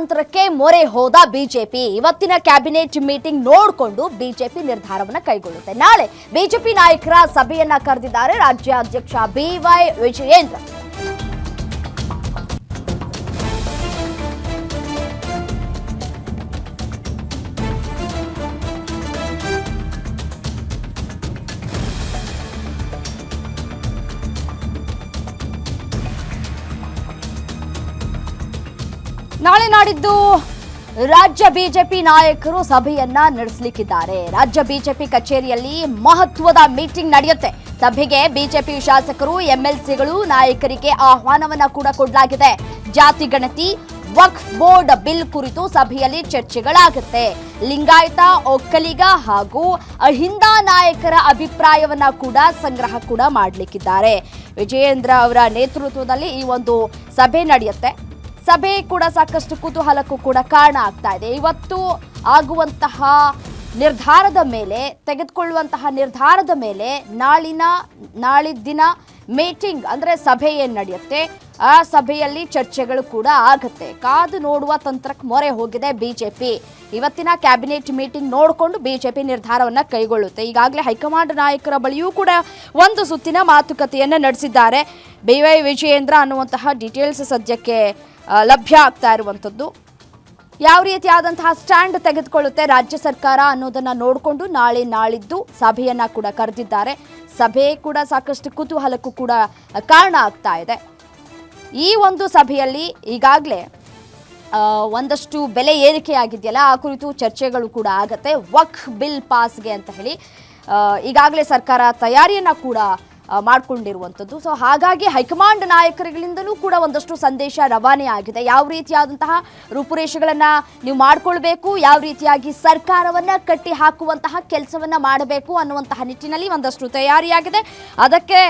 ತಂತ್ರಕ್ಕೆ ಮೊರೆ ಹೋದ ಬಿಜೆಪಿ ಇವತ್ತಿನ ಕ್ಯಾಬಿನೆಟ್ ಮೀಟಿಂಗ್ ನೋಡಿಕೊಂಡು ಬಿಜೆಪಿ ನಿರ್ಧಾರವನ್ನು ಕೈಗೊಳ್ಳುತ್ತೆ. ನಾಳೆ ಬಿಜೆಪಿ ನಾಯಕರ ಸಭೆಯನ್ನ ಕರೆದಿದ್ದಾರೆ ರಾಜ್ಯಾಧ್ಯಕ್ಷ ಬಿವೈ ವಿಜಯೇಂದ್ರ. ನಾಳೆ ನಾಡಿದ್ದು ರಾಜ್ಯ ಬಿಜೆಪಿ ನಾಯಕರು ಸಭೆಯನ್ನ ನಡೆಸಲಿಕ್ಕಿದ್ದಾರೆ. ರಾಜ್ಯ ಬಿಜೆಪಿ ಕಚೇರಿಯಲ್ಲಿ ಮಹತ್ವದ ಮೀಟಿಂಗ್ ನಡೆಯುತ್ತೆ. ಸಭೆಗೆ ಬಿಜೆಪಿ ಶಾಸಕರು, ಎಂಎಲ್ಸಿಗಳು, ನಾಯಕರಿಗೆ ಆಹ್ವಾನವನ್ನ ಕೂಡ ಕೊಡಲಾಗಿದೆ. ಜಾತಿ ಗಣತಿ, ವಕ್ಫ್ ಬೋರ್ಡ್ ಬಿಲ್ ಕುರಿತು ಸಭೆಯಲ್ಲಿ ಚರ್ಚೆಗಳಾಗುತ್ತೆ. ಲಿಂಗಾಯತ, ಒಕ್ಕಲಿಗ ಹಾಗೂ ಅಹಿಂದ ನಾಯಕರ ಅಭಿಪ್ರಾಯವನ್ನ ಕೂಡ ಸಂಗ್ರಹ ಕೂಡ ಮಾಡಲಿಕ್ಕಿದ್ದಾರೆ. ವಿಜಯೇಂದ್ರ ಅವರ ನೇತೃತ್ವದಲ್ಲಿ ಈ ಒಂದು ಸಭೆ ನಡೆಯುತ್ತೆ. ಸಭೆ ಕೂಡ ಸಾಕಷ್ಟು ಕುತೂಹಲಕ್ಕೂ ಕೂಡ ಕಾರಣ ಆಗ್ತಾ ಇದೆ. ಇವತ್ತು ಆಗುವಂತಹ ನಿರ್ಧಾರದ ಮೇಲೆ, ತೆಗೆದುಕೊಳ್ಳುವಂತಹ ನಿರ್ಧಾರದ ಮೇಲೆ ನಾಳಿದ್ದಿನ ಮೀಟಿಂಗ್ ಅಂದರೆ ಸಭೆ ಏನು ನಡೆಯುತ್ತೆ, ಆ ಸಭೆಯಲ್ಲಿ ಚರ್ಚೆಗಳು ಕೂಡ ಆಗುತ್ತೆ. ಕಾದು ನೋಡುವ ತಂತ್ರಕ್ಕೆ ಮೊರೆ ಹೋಗಿದೆ ಬಿಜೆಪಿ. ಇವತ್ತಿನ ಕ್ಯಾಬಿನೆಟ್ ಮೀಟಿಂಗ್ ನೋಡಿಕೊಂಡು ಬಿಜೆಪಿ ನಿರ್ಧಾರವನ್ನು ಕೈಗೊಳ್ಳುತ್ತೆ. ಈಗಾಗಲೇ ಹೈಕಮಾಂಡ್ ನಾಯಕರ ಬಳಿಯೂ ಕೂಡ ಒಂದು ಸುತ್ತಿನ ಮಾತುಕತೆಯನ್ನು ನಡೆಸಿದ್ದಾರೆ. ಬಿವೈ ವಿಜಯೇಂದ್ರ ಅನ್ನುವಂತಹ ಡೀಟೇಲ್ಸ್ ಸದ್ಯಕ್ಕೆ ಲಭ್ಯ ಆಗ್ತಾ ಇರುವಂಥದ್ದು. ಯಾವ ರೀತಿಯಾದಂತಹ ಸ್ಟ್ಯಾಂಡ್ ತೆಗೆದುಕೊಳ್ಳುತ್ತೆ ರಾಜ್ಯ ಸರ್ಕಾರ ಅನ್ನೋದನ್ನ ನೋಡಿಕೊಂಡು ನಾಳಿದ್ದು ಸಭೆಯನ್ನ ಕೂಡ ಕರೆದಿದ್ದಾರೆ. ಸಭೆ ಕೂಡ ಸಾಕಷ್ಟು ಕುತೂಹಲಕ್ಕೂ ಕೂಡ ಕಾರಣ ಆಗ್ತಾ ಇದೆ. ಈ ಒಂದು ಸಭೆಯಲ್ಲಿ ಈಗಾಗಲೇ ಒಂದಷ್ಟು ಬೆಲೆ ಏರಿಕೆ ಆಗಿದೆಯಲ್ಲ, ಆ ಕುರಿತು ಚರ್ಚೆಗಳು ಕೂಡ ಆಗತ್ತೆ. ವಕ್ಫ್ ಬಿಲ್ ಪಾಸ್ಗೆ ಅಂತ ಹೇಳಿ ಈಗಾಗಲೇ ಸರ್ಕಾರ ತಯಾರಿಯನ್ನ ಕೂಡ ಮಾಡಿಕೊಂಡಿರುವಂಥದ್ದು. ಸೊ ಹಾಗಾಗಿ ಹೈಕಮಾಂಡ್ ನಾಯಕರುಗಳಿಂದಲೂ ಕೂಡ ಒಂದಷ್ಟು ಸಂದೇಶ ರವಾನೆ ಆಗಿದೆ. ಯಾವ ರೀತಿಯಾದಂತಹ ರೂಪುರೇಷೆಗಳನ್ನು ನೀವು ಮಾಡಿಕೊಳ್ಬೇಕು, ಯಾವ ರೀತಿಯಾಗಿ ಸರ್ಕಾರವನ್ನು ಕಟ್ಟಿ ಹಾಕುವಂತಹ ಕೆಲಸವನ್ನು ಮಾಡಬೇಕು ಅನ್ನುವಂತಹ ನಿಟ್ಟಿನಲ್ಲಿ ಒಂದಷ್ಟು ತಯಾರಿಯಾಗಿದೆ. ಅದಕ್ಕೆ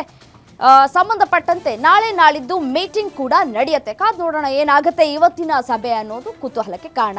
ಸಂಬಂಧಪಟ್ಟಂತೆ ನಾಳಿದ್ದು ಮೀಟಿಂಗ್ ಕೂಡ ನಡೆಯುತ್ತೆ. ಕಾದು ನೋಡೋಣ ಏನಾಗುತ್ತೆ ಇವತ್ತಿನ ಸಭೆ ಅನ್ನೋದು ಕುತೂಹಲಕ್ಕೆ ಕಾರಣ.